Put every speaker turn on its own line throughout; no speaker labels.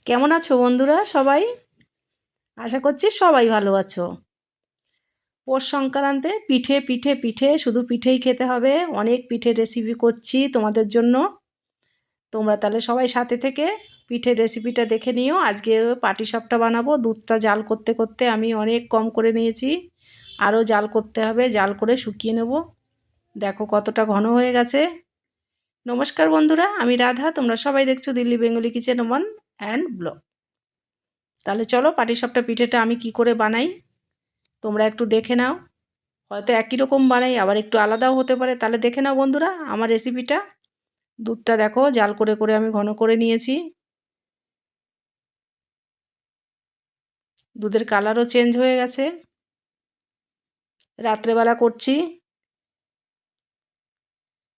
কেমন আছো বন্ধুরা সবাই? আশা করছি সবাই ভালো আছো। পৌষ সংক্রান্তে পিঠে পিঠে পিঠে, শুধু পিঠেই খেতে হবে। অনেক পিঠে রেসিপি করছি তোমাদের জন্য। তোমরা তাহলে সবাই সাথে থেকে পিঠের রেসিপিটা দেখে নিও। আজকে পাটিসাপটা বানাবো। দুধটা জাল করতে করতে আমি অনেক কম করে নিয়েছি, আরও জাল করতে হবে। জাল করে শুকিয়ে নেব। দেখো কতটা ঘন হয়ে গেছে। নমস্কার বন্ধুরা, আমি রাধা। তোমরা সবাই দেখছো Delhi Bengali kitchen Oman and blog. তাহলে চলো পাটিসাপটা পিঠেটা আমি কি করে বানাই তোমরা একটু দেখে নাও। হয়তো একই রকম বানাই, আবার একটু আলাদাও হতে পারে। তাহলে দেখে নাও বন্ধুরা আমার রেসিপিটা। দুধটা দেখো জাল করে করে আমি ঘন করে নিয়েছি। দুধের কালারও চেঞ্জ হয়ে গেছে। রাত্রেবেলা করছি।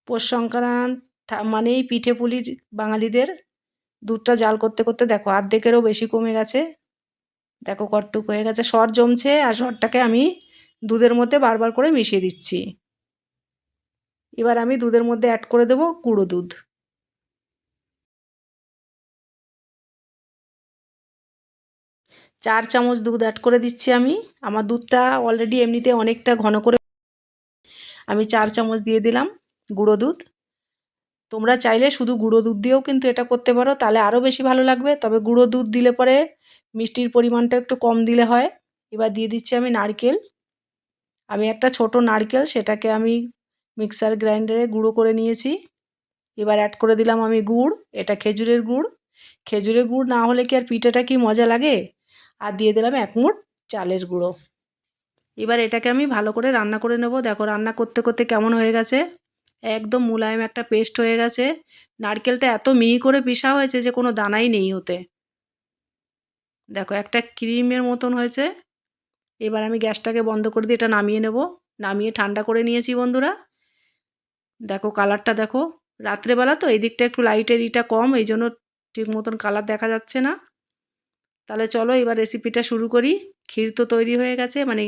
পৌষ সংক্রান্ত মানেই পিঠে পুলি বাঙালিদের। দুধটা জাল করতে করতে দেখো অর্ধেকেরও বেশি কমে গেছে। দেখো কটটুক হয়ে গেছে, সর জমছে। আর সরটাকে আমি দুধের মধ্যে বারবার করে মিশিয়ে দিচ্ছি। এবার আমি দুধের মধ্যে অ্যাড করে দেবো গুঁড়ো দুধ। 4 চামচ দুধ অ্যাড করে দিচ্ছি আমি। আমার দুধটা অলরেডি এমনিতে অনেকটা ঘন করে আমি 4 চামচ দিয়ে দিলাম গুঁড়ো দুধ। তোমরা চাইলে শুধু গুঁড়ো দুধ দিয়েও কিন্তু এটা করতে পারো, তাহলে আরও বেশি ভালো লাগবে। তবে গুঁড়ো দুধ দিলে পরে মিষ্টির পরিমাণটা একটু কম দিলে হয়। এবার দিয়ে দিচ্ছি আমি নারকেল। আমি একটা ছোট নারকেল, সেটাকে আমি মিক্সার গ্রাইন্ডারে গুঁড়ো করে নিয়েছি। এবার অ্যাড করে দিলাম আমি গুড়। এটা খেজুরের গুড়। খেজুরের গুড় না হলে কি আর পিঠেটা কি মজা লাগে। আর দিয়ে দিলাম 1 মুঠ চালের গুঁড়ো। এবার এটাকে আমি ভালো করে রান্না করে নেব। দেখো রান্না করতে করতে কেমন হয়ে গেছে, একদম মুলায়ম একটা পেস্ট হয়ে গেছে। নারকেলটা এত মিহি করে পিষা হয়েছে যে কোনো দানাই নেই ওতে। দেখো একটা ক্রিমের মতন হয়েছে। এবার আমি গ্যাসটাকে বন্ধ করে দিয়ে এটা নামিয়ে নেব। নামিয়ে ঠান্ডা করে নিয়েছি বন্ধুরা। দেখো কালারটা দেখো। রাত্রেবেলা তো এই দিকটা একটু লাইটের কম, এই জন্য ঠিক মতন কালার দেখা যাচ্ছে না। তাহলে চলো এবার রেসিপিটা শুরু করি। ক্ষীর তো তৈরি হয়ে গেছে, মানে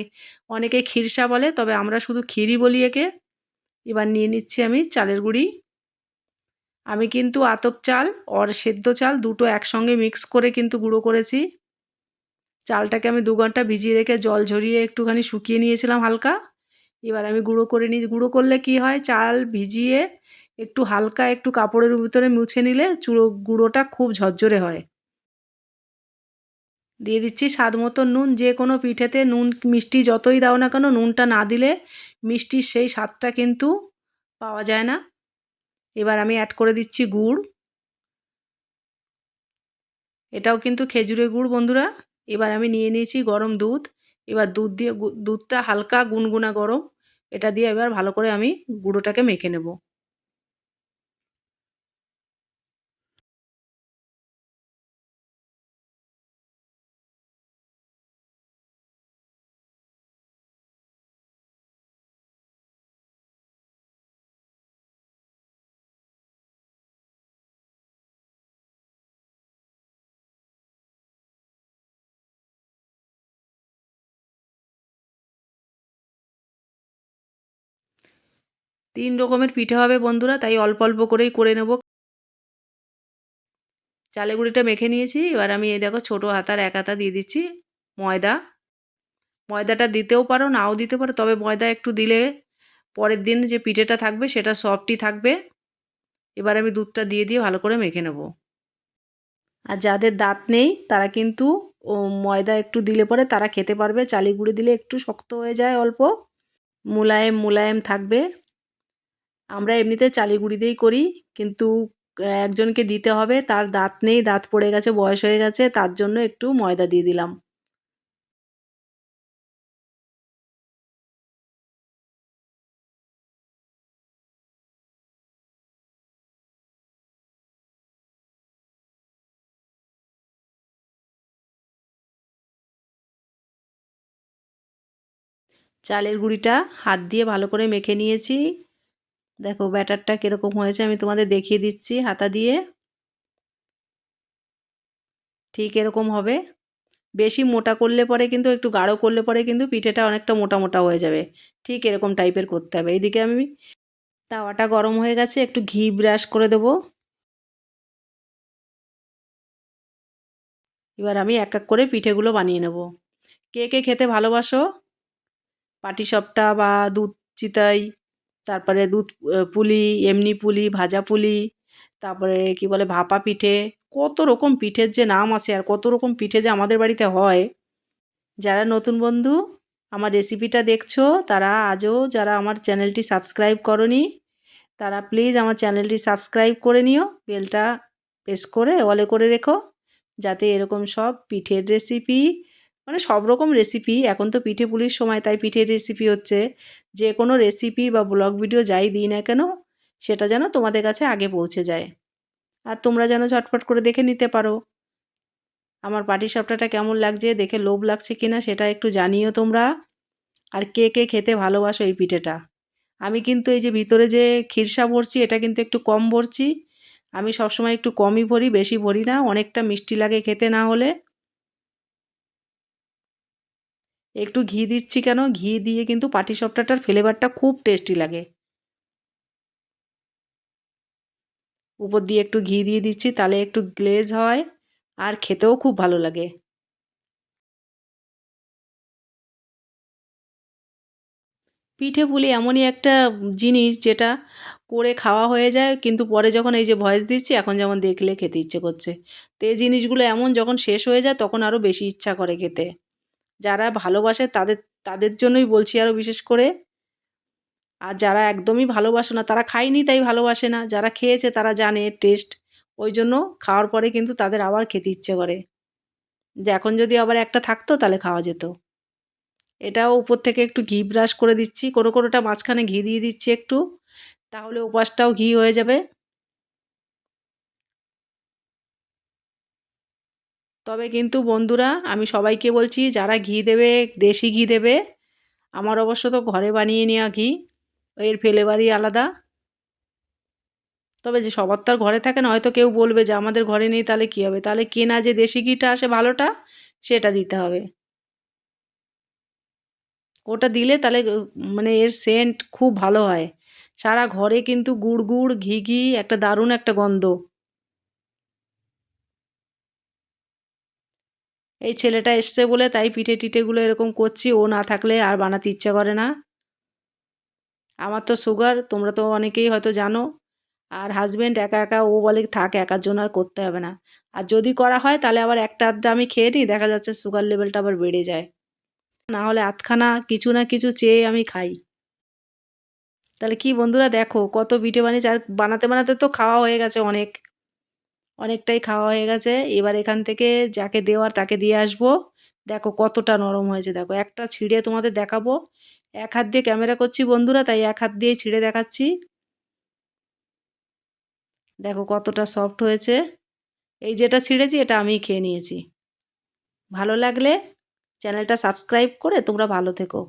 অনেকে ক্ষীরসা বলে, তবে আমরা শুধু ক্ষীরই বলি একে। এবার নিয়ে নিচ্ছি আমি চালের গুঁড়ি। আমি কিন্তু আতপ চাল আর সেদ্ধ চাল দুটো একসঙ্গে মিক্স করে কিন্তু গুঁড়ো করেছি। চালটাকে আমি 2 ঘন্টা ভিজিয়ে রেখে জল ঝরিয়ে একটুখানি শুকিয়ে নিয়েছিলাম হালকা। এবার আমি গুঁড়ো করে নিই। গুঁড়ো করলে কি হয়, চাল ভিজিয়ে একটু হালকা একটু কাপড়ের ভিতরে মুছে নিলে গুঁড়োটা খুব ঝরঝরে হয়। দিয়ে দিচ্ছি স্বাদ মতো নুন। যে কোনো পিঠেতে নুন মিষ্টি যতই দাও না কেন, নুনটা না দিলে মিষ্টির সেই স্বাদটা কিন্তু পাওয়া যায় না। এবার আমি অ্যাড করে দিচ্ছি গুড়। এটাও কিন্তু খেজুরের গুড় বন্ধুরা। এবার আমি নিয়ে নিয়েছি গরম দুধ। এবার দুধটা হালকা গুনগুনা গরম, এটা দিয়ে এবার ভালো করে আমি গুঁড়োটাকে মেখে নেব। তিন রকমের পিঠে হবে বন্ধুরা, তাই অল্প অল্প করেই করে নেব। চালের গুঁড়িটা মেখে নিয়েছি। এবার আমি এই দেখো ছোটো হাতার 1 হাতা দিয়ে দিচ্ছি ময়দা। ময়দাটা দিতেও পারো নাও দিতে পারো, তবে ময়দা একটু দিলে পরের দিন যে পিঠেটা থাকবে সেটা সফটই থাকবে। এবার আমি দুধটা দিয়ে দিয়ে ভালো করে মেখে নেব। আর যাদের দাঁত নেই তারা কিন্তু ময়দা একটু দিলে পরে তারা খেতে পারবে। চালের গুঁড়ি দিলে একটু শক্ত হয়ে যায়, অল্প মোলায়েম মোলায়েম থাকবে। আমরা এমনিতে চালের গুঁড়ি দিয়েই করি, কিন্তু একজনকে দিতে হবে, তার দাঁত নেই, দাঁত পড়ে গেছে, বয়স হয়ে গেছে, তার জন্য একটু ময়দা দিয়ে দিলাম। চালের গুঁড়িটা হাত দিয়ে ভালো করে মেখে নিয়েছি। দেখো ব্যাটারটা কীরকম হয়েছে আমি তোমাদের দেখিয়ে দিচ্ছি হাতা দিয়ে। ঠিক এরকম হবে। বেশি মোটা করলে পরে কিন্তু, একটু গাঢ় করলে পরে কিন্তু পিঠেটা অনেকটা মোটা মোটা হয়ে যাবে। ঠিক এরকম টাইপের করতে হবে। এইদিকে আমি তাওয়াটা গরম হয়ে গেছে, একটু ঘি ব্রাশ করে দেবো। এবার আমি এক এক করে পিঠেগুলো বানিয়ে নেব। কে কে খেতে ভালোবাসো পাটিসাপটা বা দুধ চিতাই, তারপরে দুধ পুলি, এমনি পুলি, ভাজা পুলি, তারপরে কি বলে ভাপা পিঠে, কত রকম পিঠের যে নাম আছে আর কত রকম পিঠে যে আমাদের বাড়িতে হয়। যারা নতুন বন্ধু আমার রেসিপিটা দেখছো তারা আজও যারা আমার চ্যানেলটি সাবস্ক্রাইব করনি তারা প্লিজ আমার চ্যানেলটি সাবস্ক্রাইব করে নিও, বেলটা প্রেস করে অলে করে রেখো, যাতে এরকম সব পিঠের রেসিপি মানে সব রকম রেসিপি, এখন তো পিঠে পুলির সময় তাই পিঠের রেসিপি হচ্ছে, যে কোনো রেসিপি বা ব্লগ ভিডিও যাই দিই না কেন সেটা যেন তোমাদের কাছে আগে পৌঁছে যায় আর তোমরা যেন ঝটপট করে দেখে নিতে পারো আমার পাটিসাপটাটা কেমন লাগছে, দেখে লোভ লাগছে কিনা সেটা একটু জানিও তোমরা। আর কে কে খেতে ভালোবাসো এই পিঠেটা। আমি কিন্তু এই যে ভিতরে যে খিরসা ভরছি এটা কিন্তু একটু কম ভরছি, আমি সবসময় একটু কমই ভরি, বেশি ভরি না, অনেকটা মিষ্টি লাগে খেতে না হলে। একটু ঘি দিচ্ছি কেন, ঘি দিয়ে কিন্তু পাটিসাপটাটার ফ্লেভারটা খুব টেস্টি লাগে। উপর দিয়ে একটু ঘি দিয়ে দিচ্ছি তাহলে একটু গ্লেজ হয় আর খেতেও খুব ভালো লাগে। পিঠে পুলি এমনই একটা জিনিস যেটা করে খাওয়া হয়ে যায় কিন্তু পরে যখন এই যে ভয়েস দিচ্ছি এখন যেমন দেখলে খেতে ইচ্ছে করছে। তো এই জিনিসগুলো এমন যখন শেষ হয়ে যায় তখন আরও বেশি ইচ্ছা করে খেতে। যারা ভালোবাসে তাদের তাদের জন্যই বলছি আরও বিশেষ করে। আর যারা একদমই ভালোবাসে না তারা খায়নি তাই ভালোবাসে না, যারা খেয়েছে তারা জানে এর টেস্ট, ওই জন্য খাওয়ার পরে কিন্তু তাদের আবার খেতে ইচ্ছে করে যে এখন যদি আবার একটা থাকতো তাহলে খাওয়া যেত। এটাও উপর থেকে একটু ঘি ব্রাশ করে দিচ্ছি, কোনো কোনোটা মাঝখানে ঘি দিয়ে দিচ্ছি একটু, তাহলে ওপাশটাও ঘি হয়ে যাবে। তবে কিন্তু বন্ধুরা আমি সবাইকে বলছি যারা ঘি দেবে দেশি ঘি দেবে, আমার অবশ্য তো ঘরে বানিয়ে নেওয়া ঘি, এর ফ্লেভারই আলাদা। তবে যে সবার তো আর ঘরে থাকে না, হয়তো কেউ বলবে যে আমাদের ঘরে নেই তাহলে কী হবে, তাহলে কেনা যে দেশি ঘিটা আসে ভালোটা সেটা দিতে হবে। ওটা দিলে তাহলে মানে এর সেন্ট খুব ভালো হয়, সারা ঘরে কিন্তু গুড় গুড় ঘি ঘি একটা দারুণ একটা গন্ধ। এই ছেলেটা এসছে বলে তাই পিঠে টিঠেগুলো এরকম করছি, ও না থাকলে আর বানাতে ইচ্ছে করে না। আমার তো সুগার তোমরা তো অনেকেই হয়তো জানো, আর হাজব্যান্ড একা একা ও বলে থাক একার জন্য আর করতে হবে না, আর যদি করা হয় তাহলে আবার একটা আধটা আমি খেয়ে নিই, দেখা যাচ্ছে সুগার লেভেলটা আবার বেড়ে যায়, না হলে আধখানা কিছু না কিছু চেয়ে আমি খাই। তাহলে কি বন্ধুরা দেখো কত পিঠে বানিয়েছি আর বানাতে বানাতে তো খাওয়া হয়ে গেছে অনেক, অনেকটাই খাওয়া হয়ে গেছে। এবার এখান থেকে যাকে দেওয়ার তাকে দিয়ে আসবো। দেখো কতটা নরম হয়েছে, দেখো একটা ছিঁড়ে তোমাদের দেখাবো, এক হাত দিয়ে ক্যামেরা করছি বন্ধুরা তাই এক হাত দিয়েই ছিঁড়ে দেখাচ্ছি। দেখো কতটা সফট হয়েছে, এই যেটা ছিঁড়েছি এটা আমিই খেয়ে নিয়েছি। ভালো লাগলে চ্যানেলটা সাবস্ক্রাইব করে তোমরা ভালো থেকো।